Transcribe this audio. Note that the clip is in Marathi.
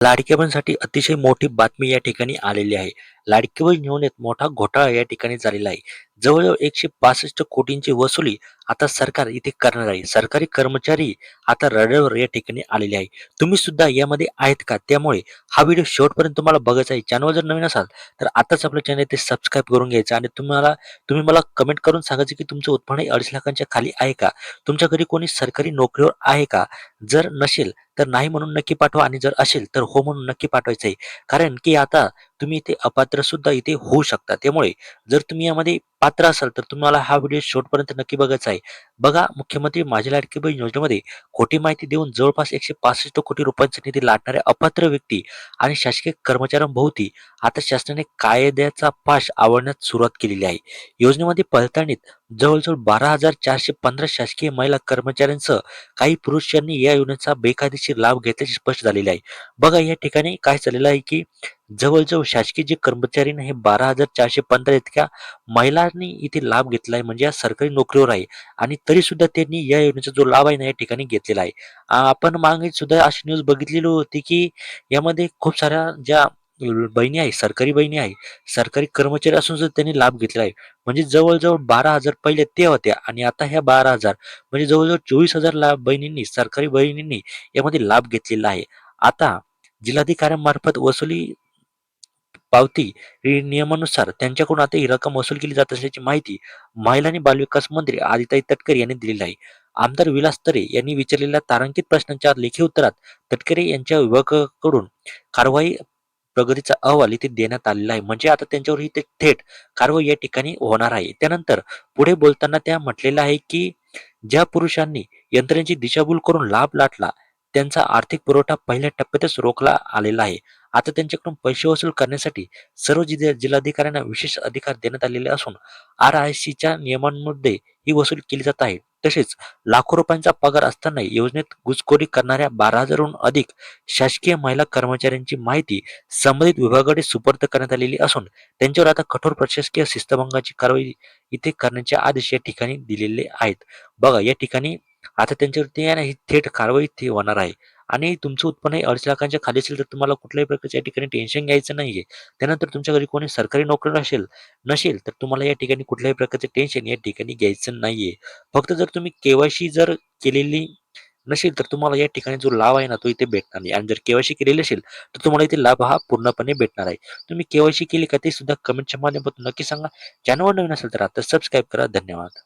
लाडक्या बहिणीसाठी अतिशय मोठी बातमी या ठिकाणी आलेली आहे. लाडकी बहीण योजनेत मोठा घोटाळा या ठिकाणी झालेला आहे. जवळजवळ 165 कोटींची वसुली आता सरकार इथे करणार आहे. सरकारी कर्मचारी आता रडारवर या ठिकाणी आलेले आहे. तुम्ही सुद्धा यामध्ये आहेत का? त्यामुळे हा व्हिडिओ शेवटपर्यंत तुम्हाला बघायचा आहे. चॅनलवर जर नवीन असाल तर आताच आपल्या चॅनल ते सबस्क्राईब करून घ्यायचं आणि तुम्ही मला कमेंट करून सांगायचं की तुमचं उत्पन्न 2.5 लाखांच्या खाली आहे का? तुमच्या घरी कोणी सरकारी नोकरीवर आहे का? जर नसेल तर नाही म्हणून नक्की पाठवा आणि जर असेल तर हो म्हणून नक्की पाठवायचं आहे. कारण की आता तुम्ही इथे अपात्र सुद्धा इथे होऊ शकता. त्यामुळे जर तुम्ही यामध्ये पात्र असाल तर तुम्हाला हा व्हिडिओ शेवटपर्यंत नक्की बघायचा आहे. बघा, मुख्यमंत्री माझी लाडकी बहीण योजनेमध्ये खोटी माहिती देऊन जवळपास 165 कोटी रुपयांचा निधी लाटणाऱ्या अपात्र व्यक्ती आणि शासकीय कर्मचाऱ्यांभोवती आता शासनाने कायद्याचा पाश आवळण्यास सुरुवात केलेली आहे. योजनेमध्ये पडताळणीत जवळजवळ 12,415 शासकीय महिला कर्मचाऱ्यांसह काही पुरुष यांनी या योजनेचा बेकायदेशीर लाभ घेतल्याचे स्पष्ट झालेले आहे. बघा, या ठिकाणी काय झालेलं आहे की जवळजवळ शासकीय जे कर्मचारी हे 12,415 इतक्या महिलांनी इथे लाभ घेतला आहे, म्हणजे या सरकारी नोकरीवर आहे आणि तरी सुद्धा त्यांनी या योजनेचा जो लाभ आहे ना या ठिकाणी घेतलेला आहे. आपण मागे सुद्धा अशी न्यूज बघितलेली होती की यामध्ये खूप साऱ्या ज्या बहिणी आहे, सरकारी बहिणी आहे, सरकारी कर्मचारी असून सुद्धा त्यांनी लाभ घेतलेला आहे. म्हणजे जवळजवळ 12,000 पहिले ते होत्या आणि आता ह्या 12,000 म्हणजे जवळजवळ 24,000 बहिणींनी, सरकारी बहिणींनी यामध्ये लाभ घेतलेला आहे. आता जिल्हाधिकाऱ्यांमार्फत वसुली पावती नियमानुसार त्यांच्याकडून आता ही रक्कम वसूल केली जात असल्याची माहिती महिला आणि बालविकास मंत्री आदिताई तटकरे यांनी दिलेली आहे. आमदार विलास तरे यांनी विचारलेल्या तारांकित प्रश्नांच्या लेखी उत्तरात तटकरे यांच्या विभागाकडून कारवाई प्रगतीचा अहवाल इथे देण्यात आलेला आहे. म्हणजे आता त्यांच्यावर इथे थेट कारवाई या ठिकाणी होणार आहे. त्यानंतर पुढे बोलताना त्या म्हटलेलं आहे की ज्या पुरुषांनी यंत्रणेची दिशाभूल करून लाभ लाटला त्यांचा आर्थिक पुरवठा पहिल्या टप्प्यातच रोखला आलेला आहे. आता त्यांच्याकडून पैसे वसूल करण्यासाठी सर्व जिल्हाधिकाऱ्यांना विशेष अधिकार देण्यात आलेले असून RICच्या नियमांमध्ये ही वसूल केली जात आहे. तसेच लाखो रुपयांचा पगार असताना योजनेत घुसखोरी करणाऱ्या 12,000हून अधिक शासकीय महिला कर्मचाऱ्यांची माहिती संबंधित विभागाकडे सुपूर्द करण्यात आलेली असून त्यांच्यावर आता कठोर प्रशासकीय शिस्तभंगाची कारवाई इथे करण्याचे आदेश या ठिकाणी दिलेले आहेत. बघा, या ठिकाणी आता त्यांच्यावरती आहे ना ही थेट कारवाई इथे होणार आहे. आणि तुमचं उत्पन्न हे 2.5 लाखांच्या खाली असेल तर तुम्हाला कुठल्याही प्रकारच्या या ठिकाणी टेन्शन घ्यायचं नाहीये. त्यानंतर तुमच्या घरी कोणी सरकारी नोकरीवर नसेल तर तुम्हाला या ठिकाणी कुठल्याही प्रकारचे टेन्शन या ठिकाणी घ्यायचं नाहीये. फक्त जर तुम्ही केवायसी जर केलेली नसेल तर तुम्हाला या ठिकाणी जो लाभ आहे ना तो इथे भेटणार नाही आणि जर केवायसी केलेली असेल तर तुम्हाला इथे लाभ हा पूर्णपणे भेटणार आहे. तुम्ही केवायसी केली का ते सुद्धा कमेंटच्या माध्यमातून नक्की सांगा. चॅनलवर नवीन असेल तर आता सबस्क्राईब करा. धन्यवाद.